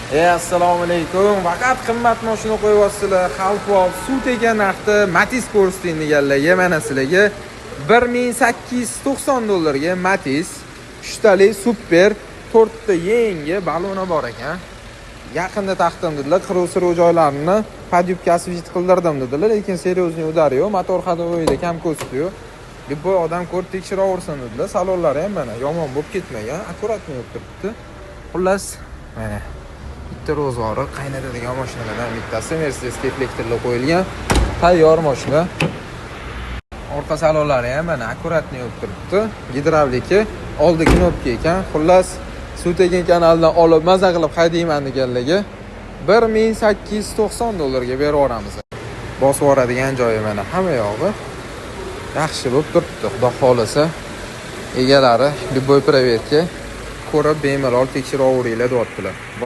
Assalomu alaykum. Faqat qimmat mashina qo'yyapsizlar. Xalq suv tegan narxda Matiz ko'rsating deganlarga mana sizlarga $1890 Matiz 3 tali super 4 ta yangi baloni bor ekan. Yaqinda taqdim dedilar. Qiruv joylarini podyubkasi vizit qildirdim dedilar, lekin seriozniy udari yo'q. Motor ходовойda kam ko'rsatıyor. Bu odam ko'rib tekshiraversin dedilar. Salonlari ham mana yomon bo'lib ketmagan, akkuratni bo'lib turibdi. Xullas, mana bitta ro'zg'ori qaynatadigan mashinalardan bittasi Mercedes reflektorli qo'yilgan tayyor mashina. Orqa salonlari ham mana akkuratni bo'lib turibdi. Gidravliki, oldi knopka ekan. Xullas, suv tegan kanaldan olib maza qilib haydayman deganlarga $1890 ga berib yuboramiz. Bosib yuboradigan joyi mana hamma yog'i yaxshi bo'lib turibdi. Xudo xolasa egalari Любой Privatga ko'rib bemalol tekshiraveringlar deyaptilar.